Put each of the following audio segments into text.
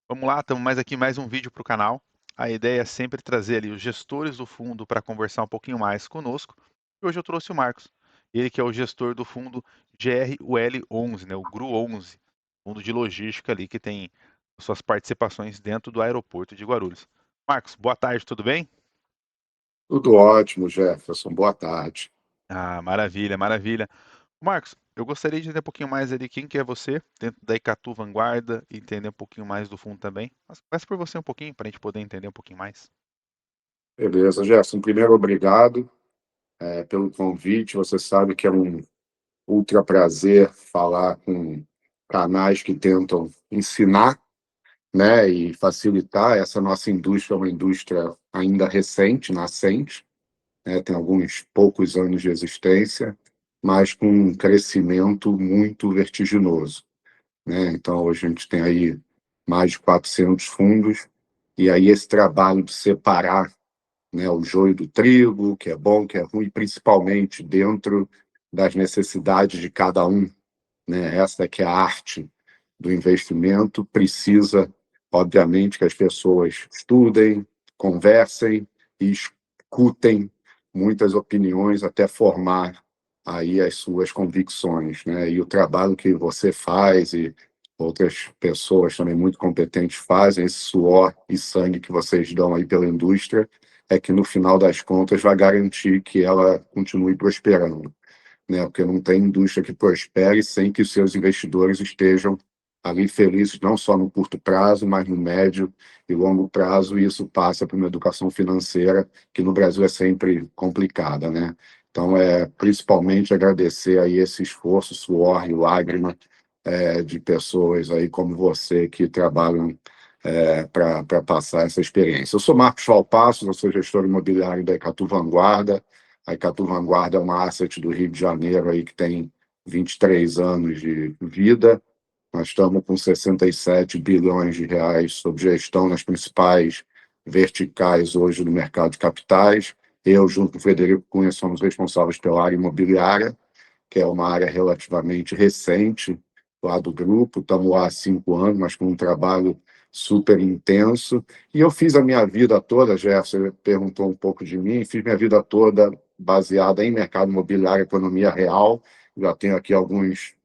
Vamos lá, estamos mais um vídeo para o canal. A ideia é sempre trazer ali os gestores do fundo para conversar um pouquinho mais conosco. E hoje eu trouxe o Marcos, ele que é o gestor do fundo GRUL11, né, o GRU11, fundo de logística ali que tem suas participações dentro do aeroporto de Guarulhos. Marcos, boa tarde, tudo bem? Tudo ótimo, Jefferson. Boa tarde. Ah, maravilha, maravilha. Marcos, eu gostaria de entender um pouquinho mais ali quem que é você dentro da Icatu Vanguarda e entender um pouquinho mais do fundo também. Mas começa por você um pouquinho para a gente poder entender um pouquinho mais. Beleza, Jefferson. Primeiro, obrigado pelo convite. Você sabe que é um ultra prazer falar com canais que tentam ensinar, né, e facilitar. Essa nossa indústria é uma indústria ainda recente, nascente, né, tem alguns poucos anos de existência, mas com um crescimento muito vertiginoso, né? Então, hoje a gente tem aí mais de 400 fundos, e aí esse trabalho de separar, né, o joio do trigo, o que é bom, o que é ruim, principalmente dentro das necessidades de cada um, né? Essa é que é a arte do investimento. Precisa, obviamente, que as pessoas estudem, conversem e escutem muitas opiniões até formar aí as suas convicções, né? E o trabalho que você faz e outras pessoas também muito competentes fazem, esse suor e sangue que vocês dão aí pela indústria, é que no final das contas vai garantir que ela continue prosperando, né? Porque não tem indústria que prospere sem que os seus investidores estejam ali felizes, não só no curto prazo, mas no médio e longo prazo, e isso passa por uma educação financeira que no Brasil é sempre complicada, né? Então, principalmente agradecer aí esse esforço, suor e lágrima de pessoas aí como você que trabalham para passar essa experiência. Eu sou Marcos Valpassos, eu sou gestor imobiliário da Icatu Vanguarda. A Icatu Vanguarda é uma asset do Rio de Janeiro aí que tem 23 anos de vida. Nós estamos com 67 bilhões de reais sob gestão nas principais verticais hoje do mercado de capitais. Eu, junto com o Frederico Cunha, somos responsáveis pela área imobiliária, que é uma área relativamente recente lá do grupo. Estamos lá há 5 anos, mas com um trabalho super intenso. E eu fiz a minha vida toda, Jefferson, você perguntou um pouco de mim, fiz minha vida toda baseada em mercado imobiliário, economia real. Já tenho aqui alguns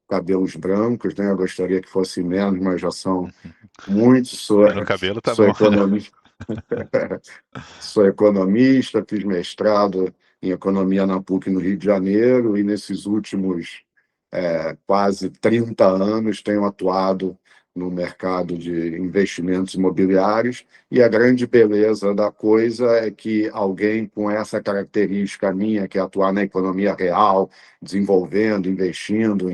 cabelos brancos, né? Eu gostaria que fosse menos, mas já são muitos. Sou, Pelo cabelo tá sou bom. economista, sou economista, fiz mestrado em economia na PUC no Rio de Janeiro e nesses últimos quase 30 anos tenho atuado no mercado de investimentos imobiliários, e a grande beleza da coisa é que alguém com essa característica minha, que é atuar na economia real, desenvolvendo, investindo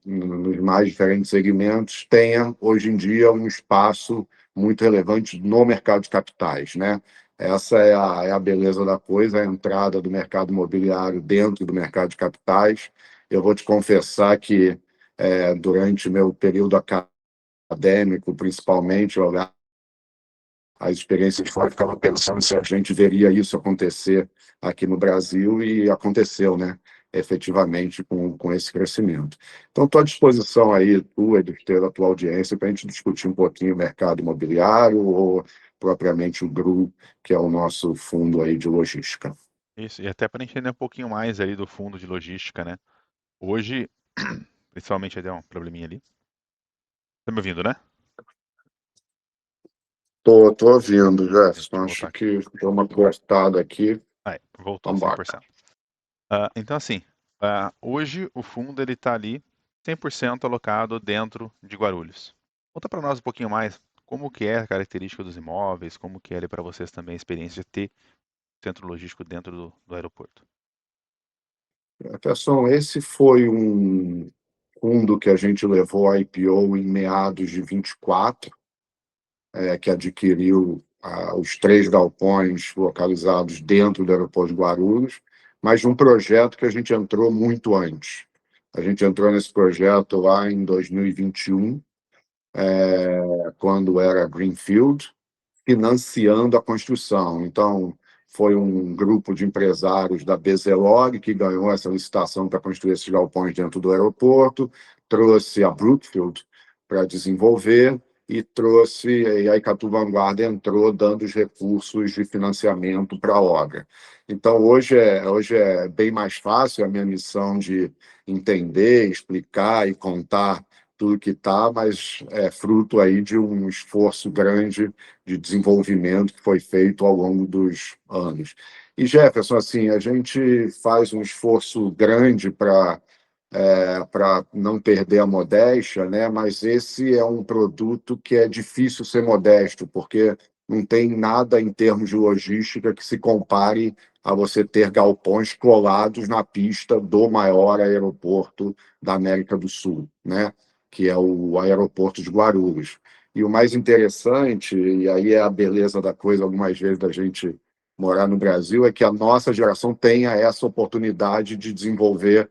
nos mais diferentes segmentos, tenha hoje em dia um espaço muito relevante no mercado de capitais, né? Essa é a beleza da coisa, a entrada do mercado imobiliário dentro do mercado de capitais. Eu vou te confessar que, durante o meu período acadêmico, principalmente, eu olhava as experiências fora, ficava pensando se a gente veria isso acontecer aqui no Brasil, e aconteceu, né? Efetivamente, com esse crescimento. Então, estou à disposição aí, tua e da tua audiência, para a gente discutir um pouquinho o mercado imobiliário ou propriamente o GRU, que é o nosso fundo aí de logística. Isso, e até para entender um pouquinho mais ali do fundo de logística, né? Hoje, principalmente, deu um probleminha ali. Tá me ouvindo, né? Tô ouvindo, Deixa Jefferson. eu voltar Acho aqui. que deu uma cortada aqui. Aí, voltou, Vamos embora. 100%. Então, assim, hoje o fundo ele está ali 100% alocado dentro de Guarulhos. Conta para nós um pouquinho mais como que é a característica dos imóveis, como que é ali para vocês também a experiência de ter centro logístico dentro do aeroporto. Pessoal, esse foi um fundo que a gente levou a IPO em meados de 24, que adquiriu os 3 galpões localizados dentro do aeroporto de Guarulhos, mas de um projeto que a gente entrou muito antes. A gente entrou nesse projeto lá em 2021, quando era Greenfield, financiando a construção. Então, foi um grupo de empresários da Bezelog que ganhou essa licitação para construir esses galpões dentro do aeroporto, trouxe a Brookfield para desenvolver, e a Icatu Vanguarda entrou dando os recursos de financiamento para a obra. Então, hoje é bem mais fácil a minha missão de entender, explicar e contar tudo que está, mas é fruto aí de um esforço grande de desenvolvimento que foi feito ao longo dos anos. E, Jefferson, assim, a gente faz um esforço grande para não perder a modéstia, né? Mas esse é um produto que é difícil ser modesto, porque não tem nada em termos de logística que se compare a você ter galpões colados na pista do maior aeroporto da América do Sul, né? Que é o aeroporto de Guarulhos. E o mais interessante, e aí é a beleza da coisa, algumas vezes da gente morar no Brasil, é que a nossa geração tenha essa oportunidade de desenvolver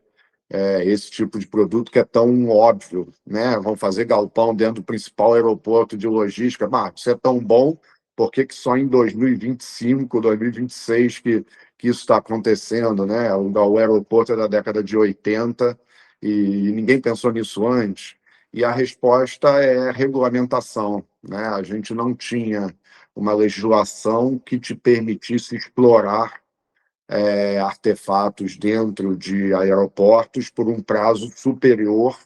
esse tipo de produto que é tão óbvio, né? Vão fazer galpão dentro do principal aeroporto de logística. Mas isso é tão bom, por que que só em 2025, 2026 que isso está acontecendo, né? O aeroporto é da década de 80 e ninguém pensou nisso antes. E a resposta é regulamentação, né? A gente não tinha uma legislação que te permitisse explorar artefatos dentro de aeroportos por um prazo superior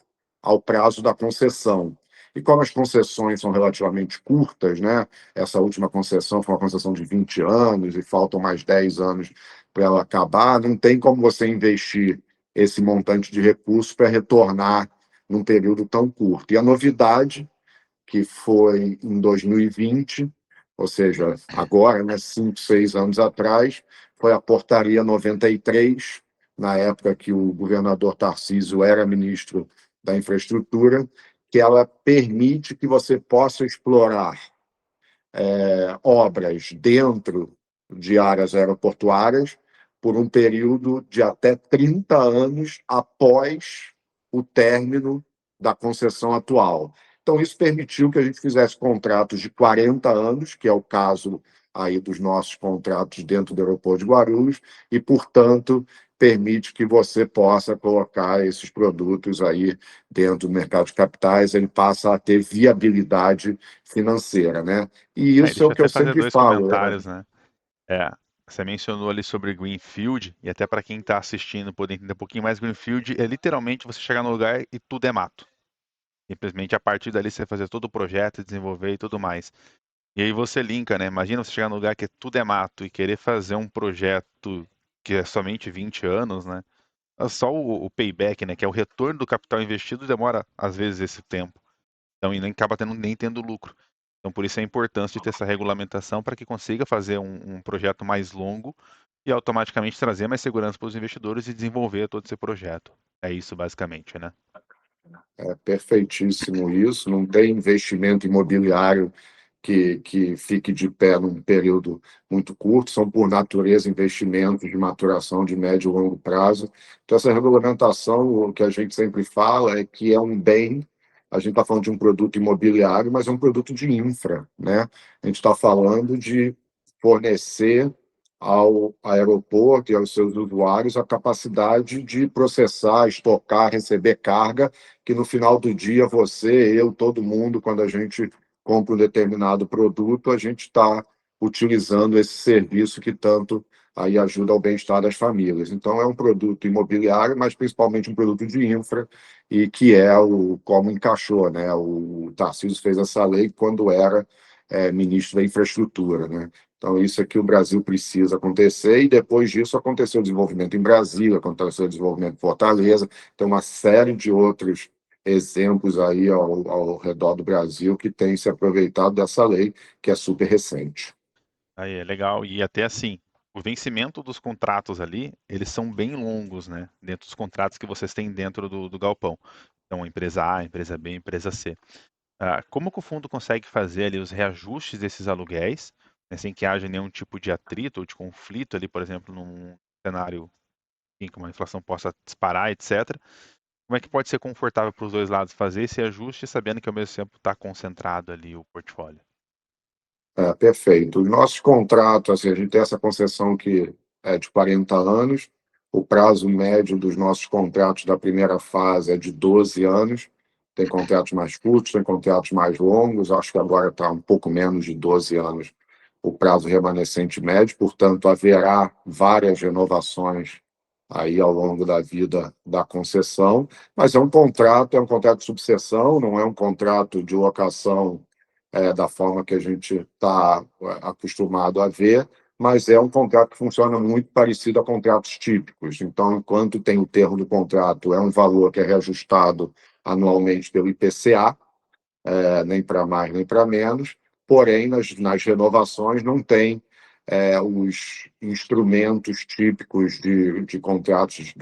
ao prazo da concessão. E como as concessões são relativamente curtas, né? Essa última concessão foi uma concessão de 20 anos e faltam mais 10 anos para ela acabar, não tem como você investir esse montante de recursos para retornar num período tão curto. E a novidade que foi em 2020, ou seja, agora, né, 5, 6 anos atrás, foi a Portaria 93, na época que o governador Tarcísio era ministro da Infraestrutura, que ela permite que você possa explorar obras dentro de áreas aeroportuárias por um período de até 30 anos após o término da concessão atual. Então, isso permitiu que a gente fizesse contratos de 40 anos, que é o caso aí dos nossos contratos dentro do aeroporto de Guarulhos, e, portanto, permite que você possa colocar esses produtos aí dentro do mercado de capitais, ele passa a ter viabilidade financeira, né? E isso é Deixa o eu que até eu fazer sempre dois falo. comentários, né? É, você mencionou ali sobre Greenfield, e até para quem está assistindo poder entender um pouquinho mais, Greenfield é literalmente você chegar no lugar e tudo é mato. Simplesmente a partir dali você fazer todo o projeto, desenvolver e tudo mais. E aí você linka, né? Imagina você chegar no lugar que tudo é mato e querer fazer um projeto que é somente 20 anos, né? Só o payback, né? Que é o retorno do capital investido, demora às vezes esse tempo. Então, e nem acaba nem tendo lucro. Então, por isso é importante de ter essa regulamentação para que consiga fazer um projeto mais longo e automaticamente trazer mais segurança para os investidores e desenvolver todo esse projeto. É isso, basicamente, né? É perfeitíssimo isso, não tem investimento imobiliário que fique de pé num período muito curto, são, por natureza, investimentos de maturação de médio e longo prazo. Então, essa regulamentação, o que a gente sempre fala é que é um bem, a gente está falando de um produto imobiliário, mas é um produto de infra, né? A gente está falando de fornecer ao aeroporto e aos seus usuários a capacidade de processar, estocar, receber carga, que no final do dia você, eu, todo mundo, quando a gente compra um determinado produto, a gente está utilizando esse serviço que tanto aí ajuda ao bem-estar das famílias. Então, é um produto imobiliário, mas principalmente um produto de infra, e que é o como encaixou, né? O Tarcísio fez essa lei quando era ministro da Infraestrutura, né? Então, isso é que o Brasil precisa acontecer, e depois disso aconteceu o desenvolvimento em Brasília, aconteceu o desenvolvimento em Fortaleza, tem uma série de outros exemplos aí ao redor do Brasil que têm se aproveitado dessa lei, que é super recente. Aí é legal. E até assim, o vencimento dos contratos ali, eles são bem longos, né? Dentro dos contratos que vocês têm dentro do galpão. Então, empresa A, empresa B, empresa C. Como que o fundo consegue fazer ali os reajustes desses aluguéis, né, sem que haja nenhum tipo de atrito ou de conflito ali, por exemplo, num cenário em que uma inflação possa disparar, etc. Como é que pode ser confortável para os dois lados fazer esse ajuste, sabendo que ao mesmo tempo está concentrado ali o portfólio? Perfeito. Os nossos contratos, assim, a gente tem essa concessão que é de 40 anos, o prazo médio dos nossos contratos da primeira fase é de 12 anos, tem contratos mais curtos, tem contratos mais longos, acho que agora está um pouco menos de 12 anos o prazo remanescente médio, portanto, haverá várias renovações aí ao longo da vida da concessão, mas é um contrato de subseção, não é um contrato de locação da forma que a gente está acostumado a ver, mas é um contrato que funciona muito parecido a contratos típicos. Então, enquanto tem o termo do contrato, é um valor que é reajustado anualmente pelo IPCA, nem para mais nem para menos, porém, nas renovações não tem os instrumentos típicos de contratos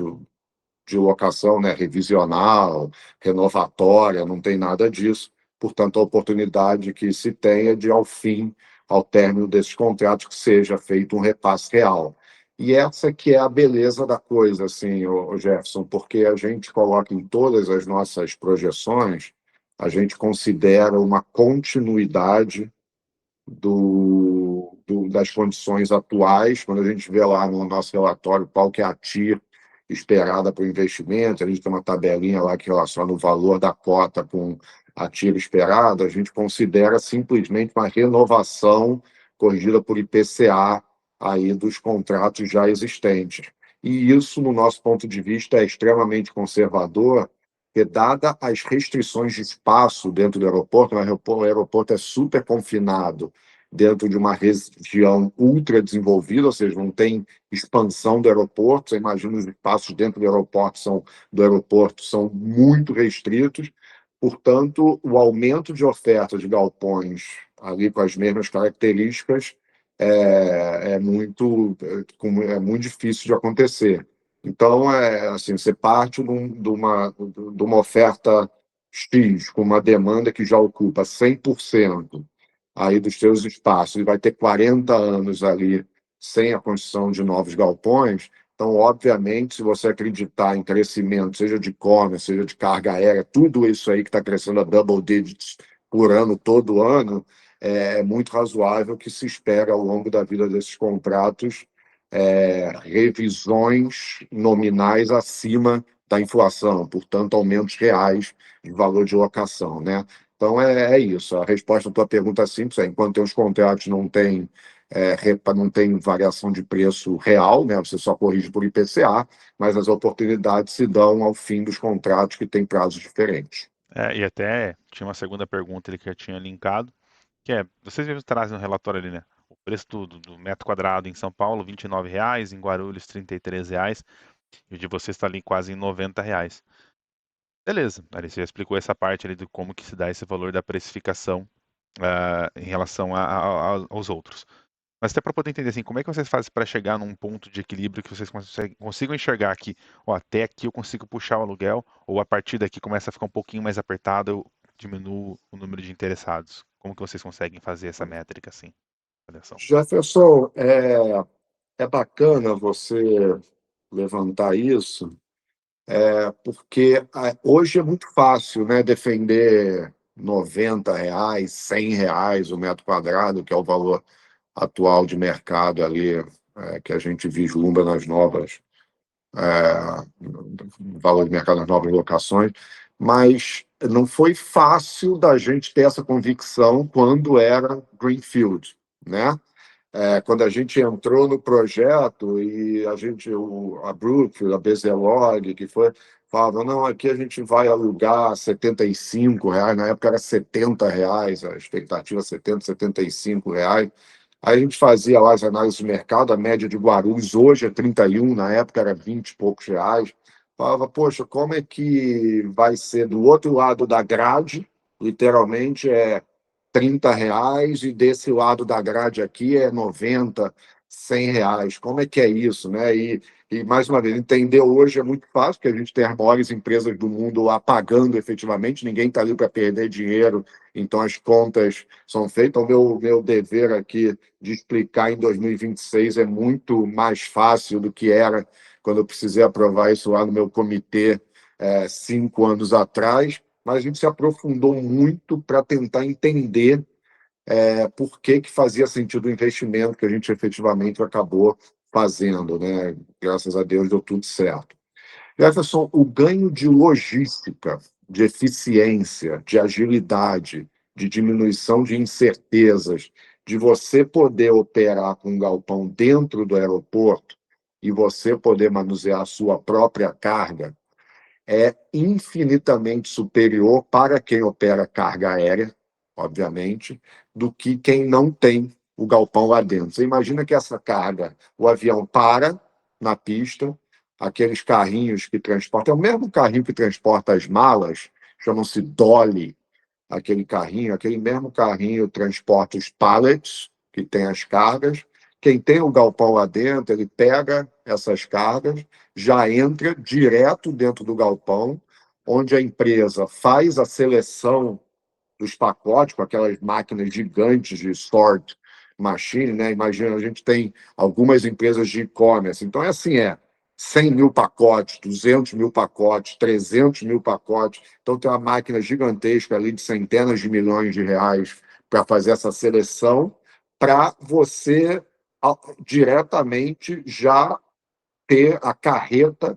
de locação, né, revisional, renovatória, não tem nada disso. Portanto, a oportunidade que se tem é de, ao término desses contratos, que seja feito um repasse real. E essa que é a beleza da coisa, assim, o Jefferson, porque a gente coloca em todas as nossas projeções, a gente considera uma continuidade das condições atuais, quando a gente vê lá no nosso relatório qual que é a TIR esperada para o investimento, a gente tem uma tabelinha lá que relaciona o valor da cota com a TIR esperada, a gente considera simplesmente uma renovação corrigida por IPCA aí dos contratos já existentes. E isso, no nosso ponto de vista, é extremamente conservador, porque, dada as restrições de espaço dentro do aeroporto, o aeroporto é super confinado dentro de uma região ultra desenvolvida, ou seja, não tem expansão do aeroporto. Você imagina, os espaços dentro do aeroporto são muito restritos. Portanto, o aumento de oferta de galpões ali com as mesmas características é muito difícil de acontecer. Então, assim, você parte de uma oferta X, com uma demanda que já ocupa 100% aí dos seus espaços, e vai ter 40 anos ali sem a construção de novos galpões. Então, obviamente, se você acreditar em crescimento, seja de e-commerce, seja de carga aérea, tudo isso aí que está crescendo a double digits por ano, todo ano, é muito razoável que se espera ao longo da vida desses contratos revisões nominais acima da inflação, portanto, aumentos reais de valor de locação, né? Então, é isso. A resposta à tua pergunta é simples: enquanto tem os contratos não tem variação de preço real, né? Você só corrige por IPCA, mas as oportunidades se dão ao fim dos contratos que têm prazos diferentes. E até tinha uma segunda pergunta ali que eu tinha linkado, que é, vocês mesmos trazem no relatório ali, né? O preço do metro quadrado em São Paulo, R$ 29, em Guarulhos, R$ 33, e o de vocês está ali quase em R$ 90. Beleza, ali você já explicou essa parte ali de como que se dá esse valor da precificação em relação aos outros. Mas até para poder entender assim, como é que vocês fazem para chegar num ponto de equilíbrio que vocês consigam enxergar que, ó, até aqui eu consigo puxar o aluguel, ou a partir daqui começa a ficar um pouquinho mais apertado, eu diminuo o número de interessados. Como que vocês conseguem fazer essa métrica assim? Avaliação. Jefferson, é bacana você levantar isso, porque hoje é muito fácil, né, defender R$ 90, R$ 100 o metro quadrado, que é o valor atual de mercado ali, que a gente vislumbra nas novas, valor de mercado nas novas locações, mas não foi fácil da gente ter essa convicção quando era Greenfield, né? Quando a gente entrou no projeto e a Brookfield, a Bezelog, que foi, falava, não, aqui a gente vai alugar R$ 75, na época era R$ 70, a expectativa R$ 70, R$ 75. Aí a gente fazia lá as análises de mercado, a média de Guarulhos hoje é 31, na época era 20 e poucos reais. Falava, poxa, como é que vai ser do outro lado da grade, literalmente R$ 30, e desse lado da grade aqui é 90, R$ 100. Como é que é isso, né? E mais uma vez, entender hoje é muito fácil, porque a gente tem as maiores empresas do mundo lá pagando efetivamente, ninguém está ali para perder dinheiro, então as contas são feitas. O meu dever aqui de explicar em 2026 é muito mais fácil do que era quando eu precisei aprovar isso lá no meu comitê 5 anos atrás, mas a gente se aprofundou muito para tentar entender por que fazia sentido o investimento que a gente efetivamente acabou fazendo, né? Graças a Deus deu tudo certo. Jefferson, o ganho de logística de eficiência, de agilidade, de diminuição de incertezas, de você poder operar com um galpão dentro do aeroporto e você poder manusear a sua própria carga, é infinitamente superior para quem opera carga aérea, obviamente, do que quem não tem o galpão lá dentro. Você imagina que essa carga, o avião para na pista, aqueles carrinhos que transportam, é o mesmo carrinho que transporta as malas, chamam-se dolly, aquele mesmo carrinho transporta os pallets, que tem as cargas. Quem tem o galpão lá dentro, ele pega essas cargas, já entra direto dentro do galpão, onde a empresa faz a seleção dos pacotes, com aquelas máquinas gigantes de sort machine, né? Imagina, a gente tem algumas empresas de e-commerce, então é assim, 100 mil pacotes, 200 mil pacotes, 300 mil pacotes, então tem uma máquina gigantesca ali de centenas de milhões de reais para fazer essa seleção, para você diretamente já ter a carreta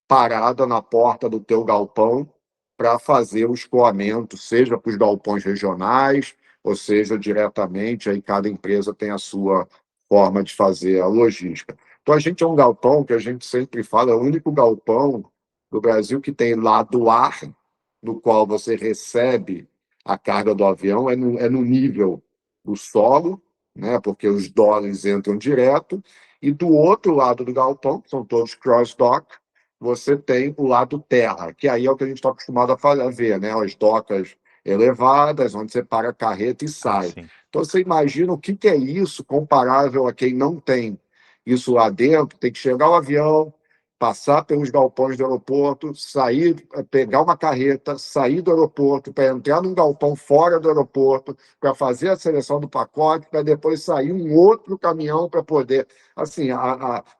parada na porta do teu galpão para fazer o escoamento, seja para os galpões regionais, ou seja, diretamente, aí cada empresa tem a sua forma de fazer a logística. Então, a gente é um galpão que a gente sempre fala, é o único galpão do Brasil que tem lado ar, no qual você recebe a carga do avião, é no nível do solo, né, porque os dollies entram direto, e do outro lado do galpão, que são todos cross-dock, você tem o lado terra, que aí é o que a gente está acostumado a ver, né? As docas elevadas, onde você para a carreta e Ah, sai. sim. Então, você imagina o que é isso comparável a quem não tem isso lá dentro, tem que chegar o avião, passar pelos galpões do aeroporto, sair, pegar uma carreta, sair do aeroporto, para entrar num galpão fora do aeroporto, para fazer a seleção do pacote, para depois sair um outro caminhão para poder. Assim,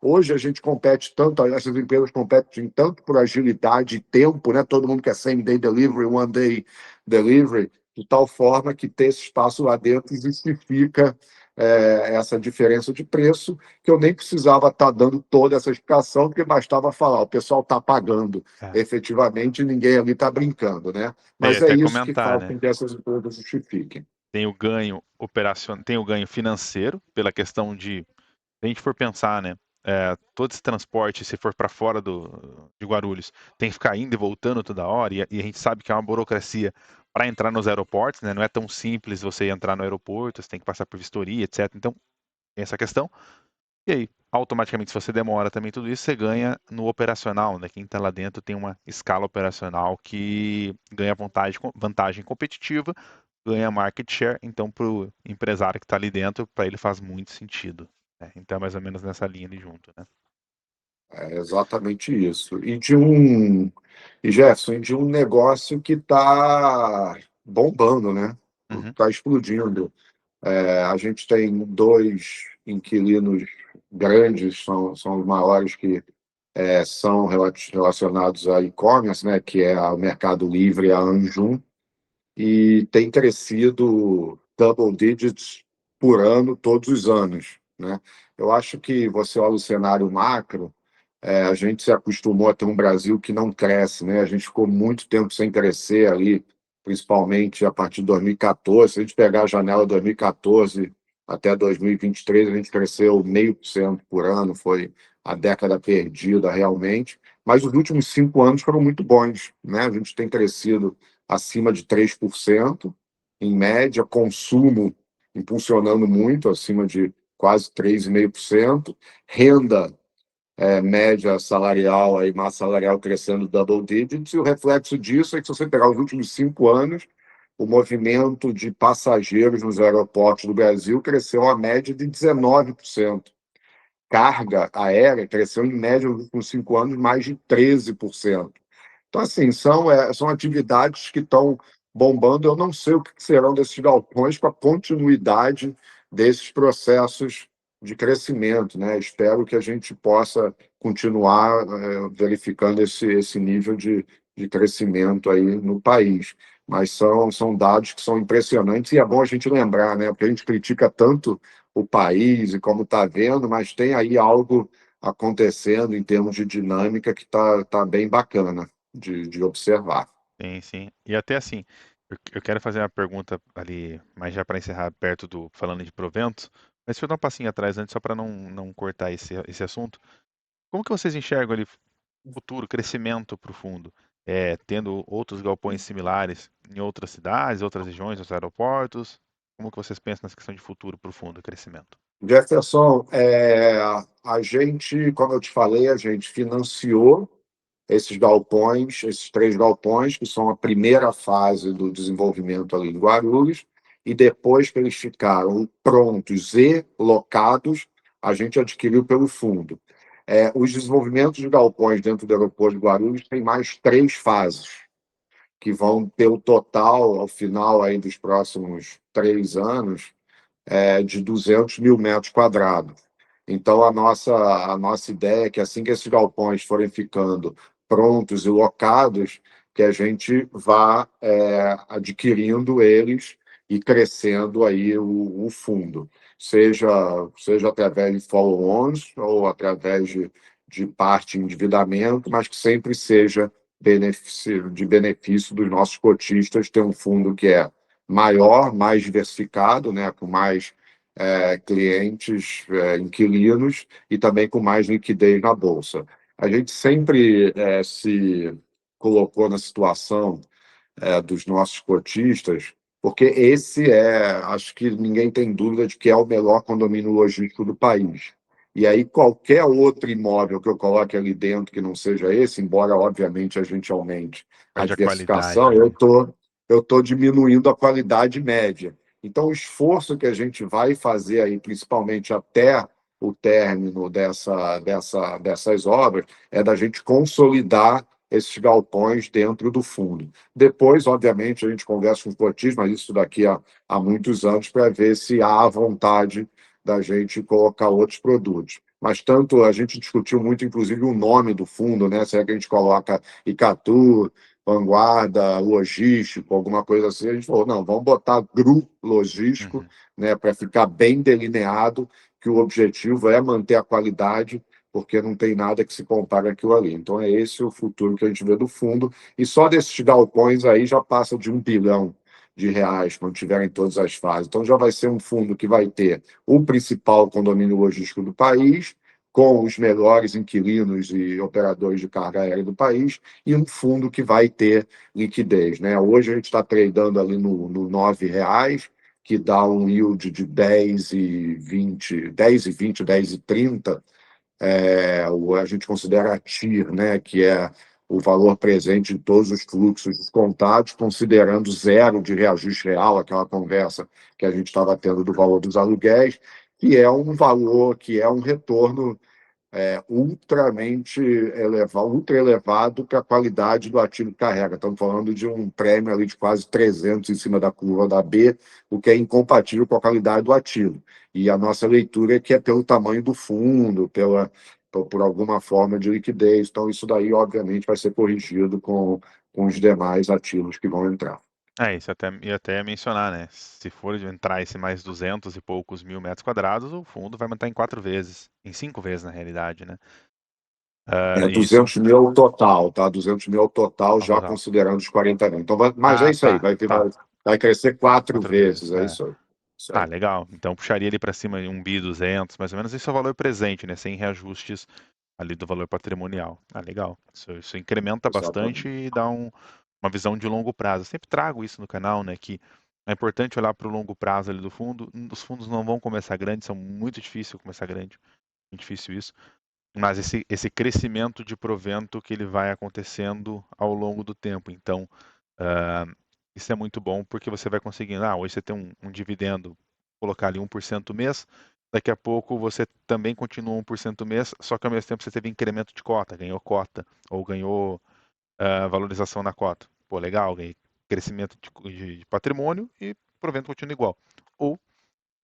hoje a gente compete tanto, essas empresas competem tanto por agilidade e tempo, né? Todo mundo quer same-day delivery, one-day delivery, de tal forma que ter esse espaço lá dentro justifica essa diferença de preço, que eu nem precisava estar dando toda essa explicação, porque bastava falar, o pessoal está pagando É. efetivamente, ninguém ali está brincando, né? Eu ia Mas é até isso que comentar, faz né? com que essas empresas justifiquem. Tem o ganho operacional, tem o ganho financeiro, pela questão de, se a gente for pensar, né? Todo esse transporte, se for para fora de Guarulhos, tem que ficar indo e voltando toda hora, e a gente sabe que é uma burocracia para entrar nos aeroportos, né? Não é tão simples você entrar no aeroporto, você tem que passar por vistoria, etc. Então, tem essa questão. E aí, automaticamente, se você demora também tudo isso, você ganha no operacional, né? Quem está lá dentro tem uma escala operacional que ganha vantagem competitiva, ganha market share, então para o empresário que está ali dentro, para ele faz muito sentido. Né? Então é mais ou menos nessa linha ali junto, né? É exatamente isso. E Jefferson, de um negócio que está bombando, né? Uhum, Está explodindo. A gente tem dois inquilinos grandes, são os maiores que são relacionados a e-commerce, né? Que é o Mercado Livre e a Anjum, e tem crescido double digits por ano, todos os anos, né? Eu acho que você olha o cenário macro, a gente se acostumou a ter um Brasil que não cresce, né? A gente ficou muito tempo sem crescer ali, principalmente a partir de 2014. Se a gente pegar a janela 2014 até 2023, a gente cresceu 0,5% por ano, foi a década perdida realmente. Mas os últimos 5 anos foram muito bons, né? A gente tem crescido acima de 3%, em média, consumo impulsionando muito, acima de quase 3,5%, renda média salarial, aí, massa salarial crescendo double digits, e o reflexo disso é que, se você pegar os últimos 5 anos, o movimento de passageiros nos aeroportos do Brasil cresceu a média de 19%. Carga aérea cresceu, em média, nos últimos 5 anos, mais de 13%. Então, assim, são atividades que estão bombando. Eu não sei o que serão desses galpões com a continuidade desses processos de crescimento, né? Espero que a gente possa continuar verificando esse nível de crescimento aí no país. Mas são dados que são impressionantes, e é bom a gente lembrar, né? Porque a gente critica tanto o país e como está vendo, mas tem aí algo acontecendo em termos de dinâmica que tá bem bacana de observar. Sim, sim. E até assim, eu quero fazer uma pergunta ali, mas já para encerrar perto do falando de proventos, mas deixa eu dar um passinho atrás antes só para não cortar esse assunto. Como que vocês enxergam ali futuro crescimento para o fundo? Tendo outros galpões similares em outras cidades, outras regiões, outros aeroportos? Como que vocês pensam nessa questão de futuro para o fundo crescimento? Jefferson, a gente, como eu te falei, a gente financiou esses galpões, esses 3 galpões, que são a primeira fase do desenvolvimento ali em Guarulhos, e depois que eles ficaram prontos e locados, a gente adquiriu pelo fundo. Os desenvolvimentos de galpões dentro do aeroporto de Guarulhos têm mais 3 fases, que vão ter o total, ao final aí dos próximos 3 anos, de 200 mil metros quadrados. Então, a nossa ideia é que assim que esses galpões forem ficando prontos e locados, que a gente vá adquirindo eles e crescendo aí o fundo, seja através de follow-ons ou através de parte em endividamento, mas que sempre seja de benefício dos nossos cotistas ter um fundo que é maior, mais diversificado, né, com mais clientes, inquilinos e também com mais liquidez na bolsa. A gente sempre se colocou na situação dos nossos cotistas, porque esse acho que ninguém tem dúvida de que é o melhor condomínio logístico do país. E aí, qualquer outro imóvel que eu coloque ali dentro que não seja esse, embora, obviamente, a gente aumente a Perde a diversificação, qualidade, né? eu tô diminuindo a qualidade média. Então, o esforço que a gente vai fazer aí, principalmente até o término dessas obras, é da gente consolidar esses galpões dentro do fundo. Depois, obviamente, a gente conversa com os cotistas, mas isso daqui há muitos anos, para ver se há vontade da gente colocar outros produtos. Mas tanto a gente discutiu muito, inclusive, o nome do fundo, né? Será que a gente coloca Icatu, Vanguarda, Logístico, alguma coisa assim? A gente falou, não, vamos botar Grupo Logístico, Uhum. né? Para ficar bem delineado que o objetivo é manter a qualidade, porque não tem nada que se compare àquilo ali. Então, é esse o futuro que a gente vê do fundo. E só desses galpões aí já passa de R$ 1 bilhão quando tiverem todas as fases. Então, já vai ser um fundo que vai ter o principal condomínio logístico do país, com os melhores inquilinos e operadores de carga aérea do país, e um fundo que vai ter liquidez, né? Hoje a gente está tradando ali no R$ 9, que dá um yield de 10,20, 10,20, 10,30. A gente considera a TIR, né, que é o valor presente em todos os fluxos descontados, considerando zero de reajuste real, aquela conversa que a gente estava tendo do valor dos aluguéis, que é um valor, que é um retorno ultramente elevado, ultra elevado para a qualidade do ativo que carrega. Estamos falando de um prêmio ali de quase 300 em cima da curva da B, o que é incompatível com a qualidade do ativo. E a nossa leitura é que é pelo tamanho do fundo, por alguma forma de liquidez. Então, isso daí, obviamente, vai ser corrigido com os demais ativos que vão entrar. Isso até ia mencionar, né? Se for de entrar esse mais 200 e poucos mil metros quadrados, o fundo vai aumentar em 4 vezes, em 5 vezes na realidade, né? Isso 200 mil total, tá? 200 mil total, ao já total. considerando os 40 mil. Então, mas é Ah, isso aí, tá, vai, tá. vai crescer 4 vezes, 4 vezes, é é. isso aí. Isso Ah, aí, legal. Então puxaria ali para cima de 1.200, mais ou menos. Esse é o valor presente, né? Sem reajustes ali do valor patrimonial. Ah, legal. Isso incrementa bastante exatamente. e dá uma visão de longo prazo. Eu sempre trago isso no canal, né? Que é importante olhar para o longo prazo ali do fundo. Os fundos não vão começar grandes, são muito difícil começar grande, muito difícil isso. Mas esse crescimento de provento que ele vai acontecendo ao longo do tempo. Então, ah, isso é muito bom porque você vai conseguindo. Hoje você tem um dividendo, colocar ali 1% mês. Daqui a pouco você também continua 1% mês, só que ao mesmo tempo você teve incremento de cota, ganhou cota, ou ganhou valorização na cota. Pô, legal, ganhei crescimento de patrimônio e provento continua igual. Ou,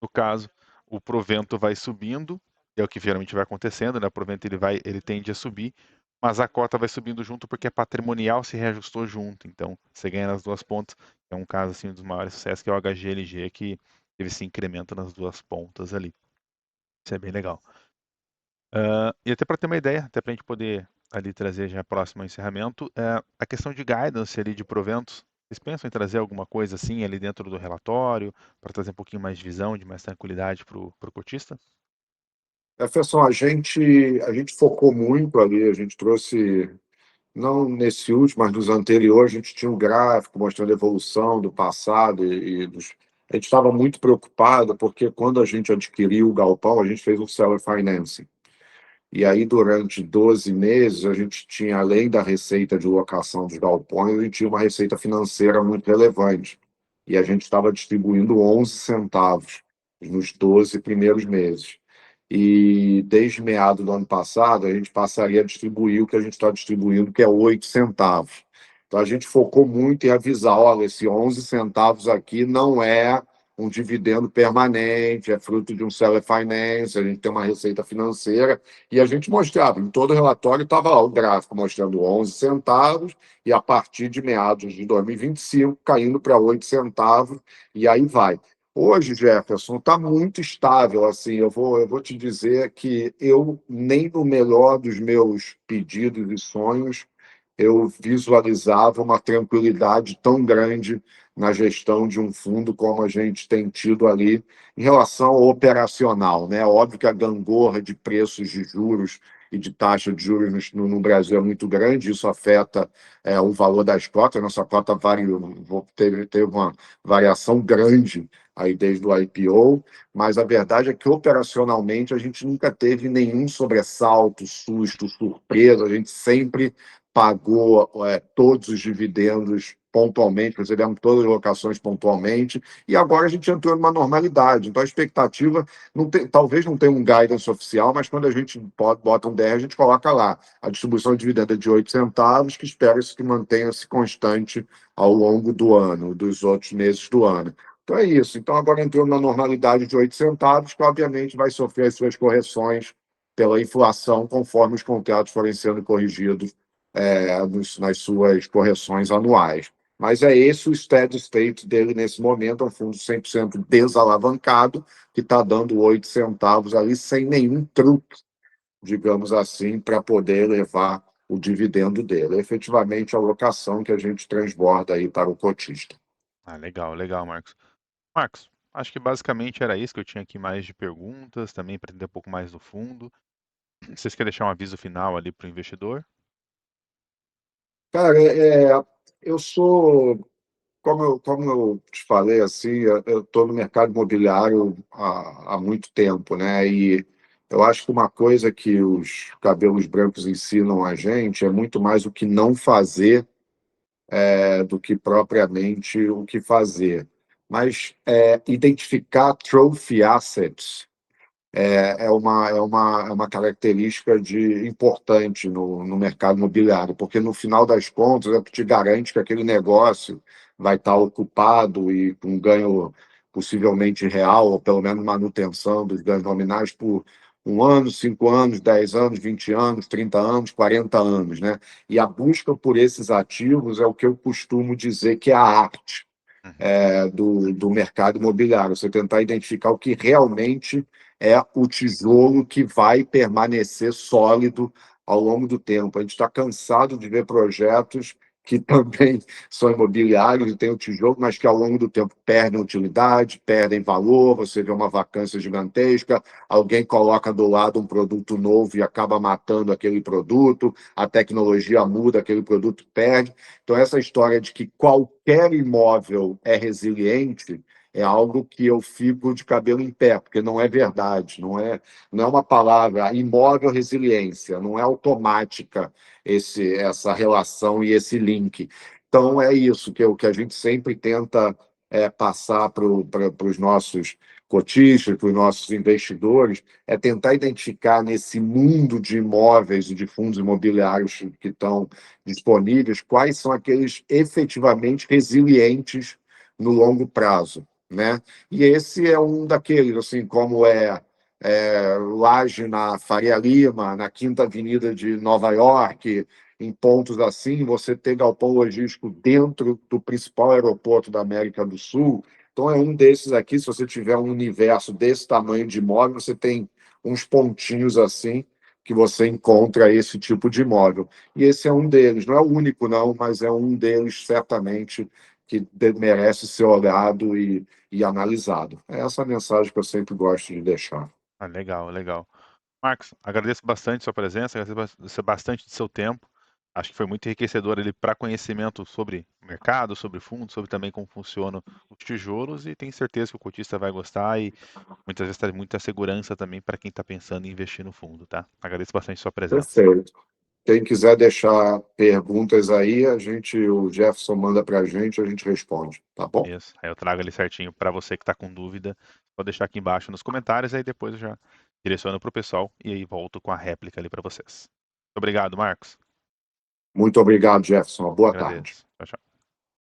no caso, o provento vai subindo, é o que geralmente vai acontecendo, né? O provento ele tende a subir, mas a cota vai subindo junto porque a patrimonial se reajustou junto. Então, você ganha nas duas pontas. É um caso assim um dos maiores sucessos que é o HGLG que teve esse incremento nas duas pontas ali. Isso é bem legal. E até para ter uma ideia, até para a gente poder ali trazer já próximo ao encerramento, a questão de guidance ali de proventos. Vocês pensam em trazer alguma coisa assim ali dentro do relatório, para trazer um pouquinho mais de visão, de mais tranquilidade para o cotista? Jefferson, a gente focou muito ali, a gente trouxe, não nesse último, mas nos anteriores, a gente tinha um gráfico mostrando a evolução do passado a gente estava muito preocupado porque quando a gente adquiriu o galpão, a gente fez um seller financing. E aí, durante 12 meses, a gente tinha, além da receita de locação dos galpões, a gente tinha uma receita financeira muito relevante. E a gente estava distribuindo 11 centavos nos 12 primeiros meses. E desde meados do ano passado, a gente passaria a distribuir o que a gente está distribuindo, que é 8 centavos. Então, a gente focou muito em avisar: olha, esse 11 centavos aqui não é um dividendo permanente, é fruto de um seller finance, a gente tem uma receita financeira, e a gente mostrava, em todo o relatório estava lá o gráfico mostrando 11 centavos, e a partir de meados de 2025, caindo para 8 centavos, e aí vai. Hoje, Jefferson, está muito estável. Assim, eu vou te dizer que eu, nem no melhor dos meus pedidos e sonhos, eu visualizava uma tranquilidade tão grande na gestão de um fundo como a gente tem tido ali em relação ao operacional, né? Óbvio que a gangorra de preços de juros e de taxa de juros no Brasil é muito grande, isso afeta o valor das cotas. Nossa cota teve uma variação grande aí desde o IPO, mas a verdade é que operacionalmente a gente nunca teve nenhum sobressalto, susto, surpresa, a gente sempre pagou todos os dividendos pontualmente, recebemos todas as locações pontualmente, e agora a gente entrou numa normalidade. Então, a expectativa, talvez não tenha um guidance oficial, mas quando a gente bota um DR, a gente coloca lá a distribuição de dividendo é de 8 centavos, que espera-se que mantenha-se constante ao longo do ano, dos outros meses do ano. Então, é isso. Então, agora entrou na normalidade de 8 centavos, que obviamente vai sofrer as suas correções pela inflação, conforme os contratos forem sendo corrigidos nas suas correções anuais. Mas é esse o steady state dele nesse momento, é um fundo 100% desalavancado, que está dando 8 centavos ali, sem nenhum truque, digamos assim, para poder levar o dividendo dele. É efetivamente a alocação que a gente transborda aí para o cotista. Ah, legal, legal, Marcos. Marcos, acho que basicamente era isso que eu tinha aqui mais de perguntas, também para entender um pouco mais do fundo. Vocês querem deixar um aviso final ali para o investidor? Cara, eu sou, como eu te falei, assim, eu estou no mercado imobiliário há muito tempo, né? E eu acho que uma coisa que os cabelos brancos ensinam a gente é muito mais o que não fazer do que propriamente o que fazer. Mas identificar trophy assets é uma característica importante no mercado imobiliário, porque no final das contas é o que te garante que aquele negócio vai estar ocupado e com ganho possivelmente real, ou pelo menos manutenção dos ganhos nominais por 1 ano, 5 anos, 10 anos, 20 anos, 30 anos, 40 anos, né? E a busca por esses ativos é o que eu costumo dizer que é a arte Uhum. do mercado imobiliário, você tentar identificar o que realmente é o tijolo que vai permanecer sólido ao longo do tempo. A gente está cansado de ver projetos que também são imobiliários e têm o tijolo, mas que ao longo do tempo perdem utilidade, perdem valor, você vê uma vacância gigantesca, alguém coloca do lado um produto novo e acaba matando aquele produto, a tecnologia muda, aquele produto perde. Então, essa história de que qualquer imóvel é resiliente é algo que eu fico de cabelo em pé, porque não é verdade, não é uma palavra, imóvel resiliência, não é automática essa relação e esse link. Então, é isso que a gente sempre tenta passar para os nossos cotistas, para os nossos investidores, é tentar identificar nesse mundo de imóveis e de fundos imobiliários que estão disponíveis, quais são aqueles efetivamente resilientes no longo prazo, né? E esse é um daqueles, assim, como Laje na Faria Lima, na Quinta Avenida de Nova York, em pontos assim, você ter galpão logístico dentro do principal aeroporto da América do Sul. Então, é um desses aqui, se você tiver um universo desse tamanho de imóvel, você tem uns pontinhos assim que você encontra esse tipo de imóvel. E esse é um deles, não é o único, não, mas é um deles, certamente, que merece ser olhado e analisado. É essa a mensagem que eu sempre gosto de deixar. Ah, legal, legal. Marcos, agradeço bastante sua presença, agradeço bastante do seu tempo. Acho que foi muito enriquecedor ali para conhecimento sobre o mercado, sobre fundos, sobre também como funcionam os tijolos e tenho certeza que o cotista vai gostar e muitas vezes traz muita segurança também para quem está pensando em investir no fundo, tá? Agradeço bastante sua presença. Perfeito. Quem quiser deixar perguntas aí, o Jefferson manda para a gente responde, tá bom? Isso. Aí eu trago ali certinho para você que está com dúvida. Pode deixar aqui embaixo nos comentários, aí depois eu já direciono para o pessoal e aí volto com a réplica ali para vocês. Obrigado, Marcos. Muito obrigado, Jefferson. Boa tarde. Agradeço. Tchau, tchau.